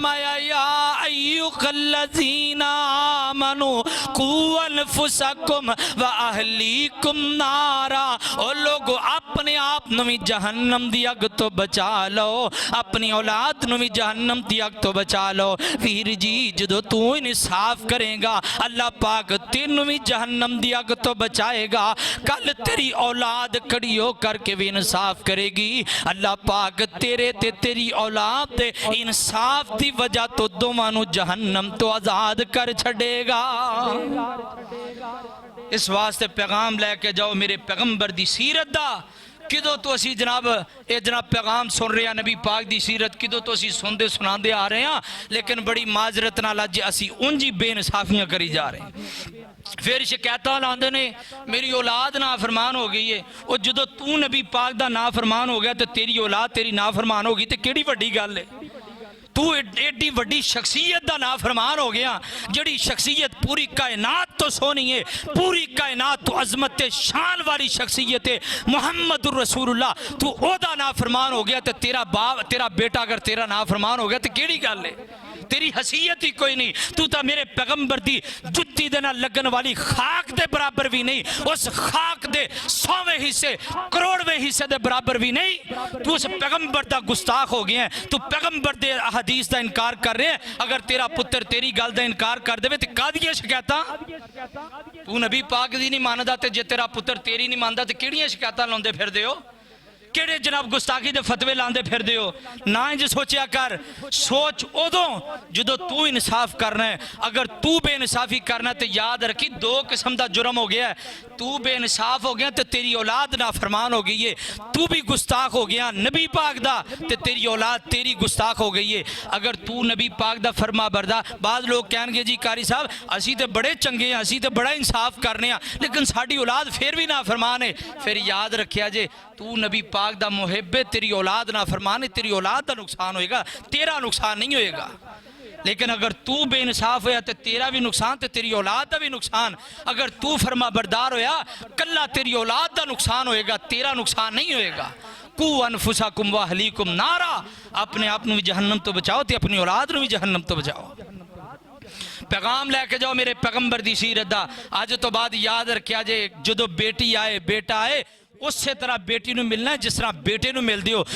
फरमाया या अय्युहल्लज़ीना आमनू कू अनफुसकुम व अहलीकुम नारा। ओ लोगो अपने आप नू भी जहन्नम दी अग तो बचा लो, अपनी औलाद नू भी जहन्नम दी अग तो बचा लो। वीर जी जदों तू इंसाफ करेगा अल्लाह पाक तेनू भी जहन्नम दी अग तो बचाएगा। कल तेरी औलाद खड़ी हो करके भी इंसाफ करेगी, अल्लाह पाक तेरे ते तेरी औलाद दे इंसाफ दी वजह तो दोवां नू जहन्नम तो आजाद कर छड़ेगा। इस वास्ते पैगाम लैके जाओ मेरे पैगंबर दी सीरत दा। किदों तो असी जनाब ये जनाब पैगाम सुन रहे हैं नबी पाक दी सीरत, किदों तो असी सुनते सुनाते आ रहे हैं, लेकिन बड़ी माजरत नाल अज असी उंज ही बेइंसाफियां करी जा रहे हैं। फिर शिकायत लाते ने मेरी औलाद नाफरमान हो गई है। और जो तू नबी पाक दा नाफरमान हो गया तो तेरी औलाद तेरी नाफरमान होगी तो केड़ी वड्डी गल है। तू एडी वड्डी शख्सियत का नाफरमान हो गया, जड़ी शख्सियत पूरी कायनात तो सोनी है, पूरी कायनात तो अजमत शान वाली शख्सियत है मुहम्मदुर रसूलुल्लाह। तू ओदा नाफरमान हो गया तो तेरा बाप तेरा बेटा अगर तेरा नाफरमान हो गया तो केड़ी गल है। तेरी हसीयत ही कोई नहीं। तू तो मेरे पैगंबर दी जुत्ती दे नाल लगन वाली खाक दे बराबर भी नहीं, उस खाक दे 100वें हिस्से करोड़वें हिस्से दे बराबर भी नहीं। तू उस पैगंबर दा गुस्ताख हो गया है। तू पैगंबर दे हदीस दा इनकार कर रहे हैं। अगर तेरा पुत्र तेरी गल दा इनकार कर देवे तो कादियां शिकायतां। तू नबी पाक दी नहीं मानदा ते जे तेरा पुत्र तेरी नहीं मानदा तो केड़ियां शिकायतां लाउंदे फिरदे हो, केड़े जनाब गुस्ताखी दे फतवे लांदे फिरदे हो। ना इंज सोचा कर, सोच उदों जदों तू इंसाफ करना है। अगर तू बेइंसाफी करना तो याद रखी दो किस्म का जुर्म हो गया है। तू बेइंसाफ हो गया तो तेरी औलाद नाफरमान हो गई है, तू भी गुस्ताख हो गया नबी पाक दा तो तेरी औलाद तेरी गुस्ताख हो गई है। अगर तू नबी पाक दा फरमा बरदार, बाद लोग कहेंगे जी कारी साहब असी तो बड़े चंगे हैं, असी तो बड़ा इंसाफ करने हैं, लेकिन साड़ी औलाद फिर भी नाफरमान है। फिर याद रखिया जे तू नबी पाक दा मुहिब, तेरी औलाद नाफरमान है, तेरी औलाद का नुकसान होएगा, तेरा नुकसान नहीं होएगा। लेकिन अगर तू बेइंसाफ होया तो तेरा भी नुकसान तो तेरी औलाद का भी नुकसान। अगर तू फरमा बरदार होया कल्ला तेरी औलाद का नुकसान होएगा, तेरा नुकसान नहीं होएगा। कू अनफुसाकुम व अहलीकुम नारा, अपने आप भी जहन्नम तो बचाओ तो अपनी औलाद भी जहन्नम तो बचाओ। पैगाम लैके जाओ मेरे पैगंबर दी सीरत दा। अज तो बाद याद रखिया जे जदों बेटी आए बेटा आए उस तरह बेटी नूं मिलना जिस तरह बेटे नूं मिलदे हो।